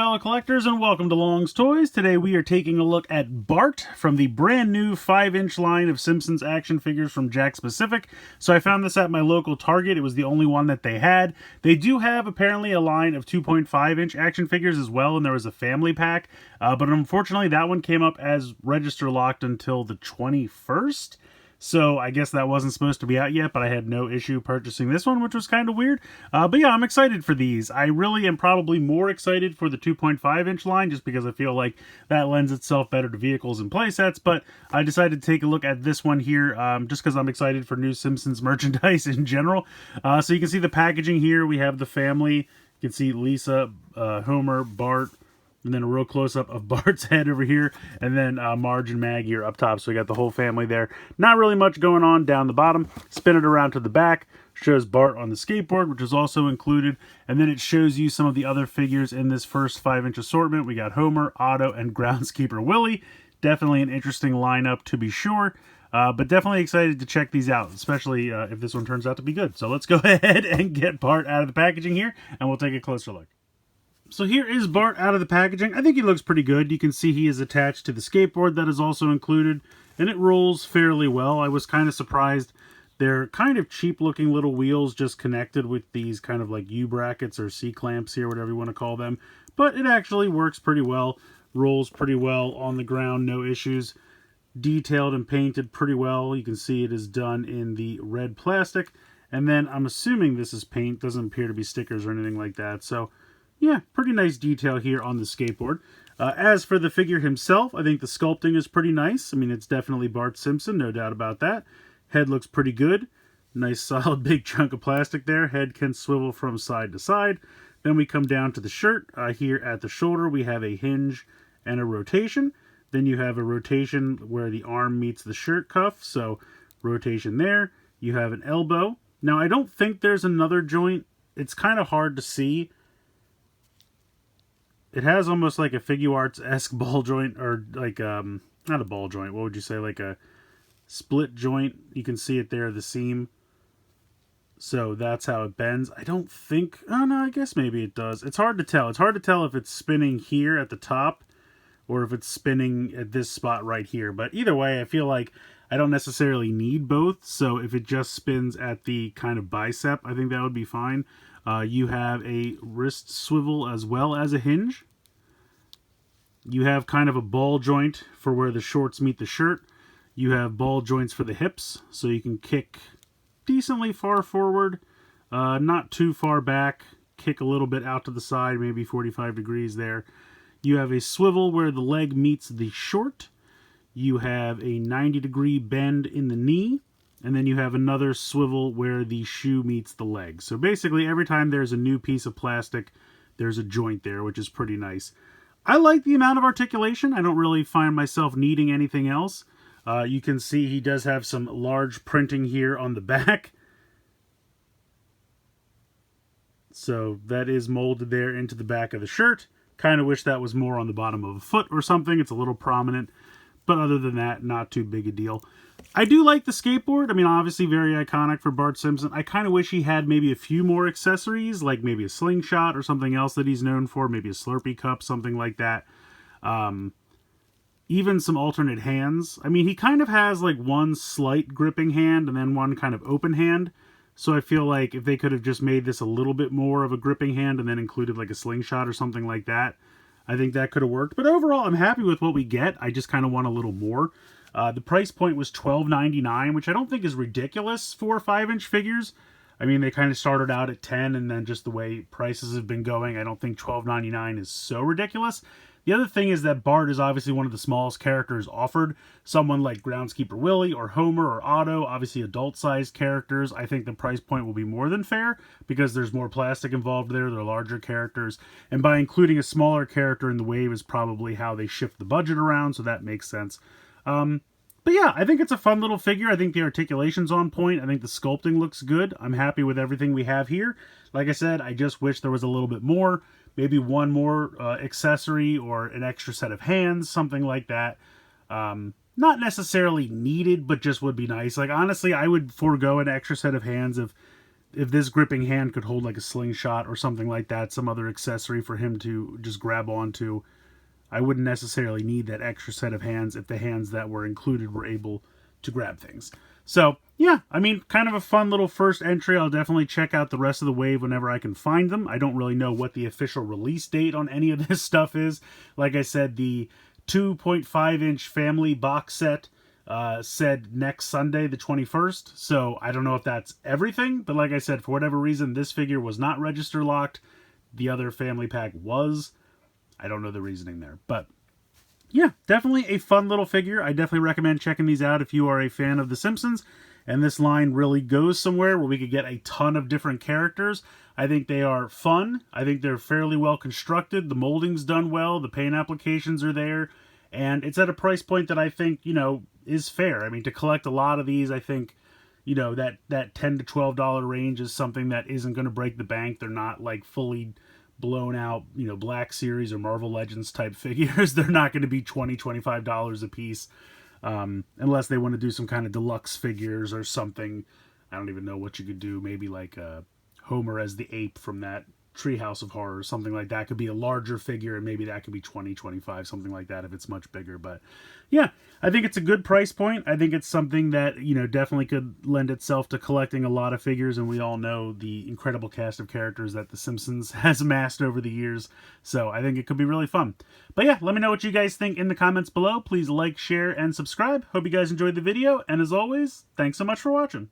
fellow collectors, and welcome to Long's Toys. Today we are taking a look at Bart from the brand new 5-inch line of Simpsons action figures from Jakks Pacific. So I found this at my local Target. It was the only one that they had. They do have apparently a line of 2.5-inch action figures as well, and there was a family pack. But unfortunately that one came up as register locked until the 21st. So I guess that wasn't supposed to be out yet, but I had no issue purchasing this one, which was kind of weird. But yeah, I'm excited for these. I really am probably more excited for the 2.5-inch line, just because I feel like that lends itself better to vehicles and playsets. But I decided to take a look at this one here, just because I'm excited for new Simpsons merchandise in general. So you can see the packaging here. We have the family. You can see Lisa, Homer, Bart, and then a real close-up of Bart's head over here, and then Marge and Maggie are up top, so we got the whole family there. Not really much going on down the bottom. Spin it around to the back, shows Bart on the skateboard, which is also included, and then it shows you some of the other figures in this first 5-inch assortment. We got Homer, Otto, and Groundskeeper Willie. Definitely an interesting lineup, to be sure. But definitely excited to check these out, especially if this one turns out to be good. So let's go ahead and get Bart out of the packaging here, and we'll take a closer look. So here is Bart out of the packaging. I think he looks pretty good. You can see he is attached to the skateboard that is also included, and it rolls fairly well. I was kind of surprised. They're kind of cheap looking little wheels just connected with these kind of like U-brackets or C-clamps here, whatever you want to call them. But it actually works pretty well. Rolls pretty well on the ground, no issues. Detailed and painted pretty well. You can see it is done in the red plastic. And then I'm assuming this is paint. Doesn't appear to be stickers or anything like that. So yeah, pretty nice detail here on the skateboard. As for the figure himself, I think the sculpting is pretty nice. I mean, it's definitely Bart Simpson, no doubt about that. Head looks pretty good. Nice solid big chunk of plastic there. Head can swivel from side to side. Then we come down to the shirt. Here at the shoulder, we have a hinge and a rotation. Then you have a rotation where the arm meets the shirt cuff. So rotation there. You have an elbow. Now, I don't think there's another joint. It's kind of hard to see. It has almost like a Figuarts-esque ball joint, or like, not a ball joint, what would you say, like a split joint. You can see it there, the seam. So that's how it bends. I don't think, oh no, I guess maybe it does. It's hard to tell. It's hard to tell if it's spinning here at the top, or if it's spinning at this spot right here. But either way, I feel like I don't necessarily need both. So if it just spins at the kind of bicep, I think that would be fine. You have a wrist swivel as well as a hinge. You have kind of a ball joint for where the shorts meet the shirt. You have ball joints for the hips, so you can kick decently far forward, not too far back, kick a little bit out to the side, maybe 45 degrees there. You have a swivel where the leg meets the short. You have a 90-degree bend in the knee. And then you have another swivel where the shoe meets the leg. So basically, every time there's a new piece of plastic, there's a joint there, which is pretty nice. I like the amount of articulation. I don't really find myself needing anything else. You can see he does have some large printing here on the back. So that is molded there into the back of the shirt. Kind of wish that was more on the bottom of a foot or something. It's a little prominent. But other than that, not too big a deal. I do like the skateboard. I mean, obviously very iconic for Bart Simpson. I kind of wish he had maybe a few more accessories, like maybe a slingshot or something else that he's known for, maybe a Slurpee cup, something like that. Even some alternate hands. I mean, he kind of has like one slight gripping hand and then one kind of open hand. So I feel like if they could have just made this a little bit more of a gripping hand and then included like a slingshot or something like that, I think that could have worked. But overall, I'm happy with what we get. I just kind of want a little more. The price point was $12.99, which I don't think is ridiculous for 5-inch figures. I mean, they kind of started out at $10, and then just the way prices have been going, I don't think $12.99 is so ridiculous. The other thing is that Bart is obviously one of the smallest characters offered. Someone like Groundskeeper Willie or Homer or Otto, obviously adult-sized characters, I think the price point will be more than fair because there's more plastic involved there. They're larger characters. And by including a smaller character in the wave is probably how they shift the budget around, so that makes sense. But yeah, I think it's a fun little figure. I think the articulation's on point. I think the sculpting looks good. I'm happy with everything we have here. Like I said, I just wish there was a little bit more. Maybe one more accessory or an extra set of hands, something like that. Not necessarily needed, but just would be nice. Like, honestly, I would forego an extra set of hands if if this gripping hand could hold like a slingshot or something like that, some other accessory for him to just grab onto, I wouldn't necessarily need that extra set of hands if the hands that were included were able to grab things. So, yeah, I mean, kind of a fun little first entry. I'll definitely check out the rest of the wave whenever I can find them. I don't really know what the official release date on any of this stuff is. Like I said, the 2.5-inch family box set said next Sunday, the 21st. So I don't know if that's everything, but like I said, for whatever reason, this figure was not register locked. The other family pack was. I don't know the reasoning there, but yeah, definitely a fun little figure. I definitely recommend checking these out if you are a fan of The Simpsons, and this line really goes somewhere where we could get a ton of different characters. I think they are fun. I think they're fairly well constructed. The molding's done well. The paint applications are there, and it's at a price point that I think, you know, is fair. I mean, to collect a lot of these, I think, you know, that $10 to $12 range is something that isn't going to break the bank. They're not like fully blown out, you know, Black Series or Marvel Legends type figures. They're not going to be $20, $25 a piece, unless they want to do some kind of deluxe figures or something. I don't even know what you could do. Maybe like Homer as the ape from that Treehouse of Horror, something like that could be a larger figure, and maybe that could be 20, 25, something like that if it's much bigger. But yeah, I think it's a good price point. I think it's something that, you know, definitely could lend itself to collecting a lot of figures, and we all know the incredible cast of characters that The Simpsons has amassed over the years. So I think it could be really fun. But yeah, let me know what you guys think in the comments below. Please like, share, and subscribe. Hope you guys enjoyed the video, and as always, thanks so much for watching.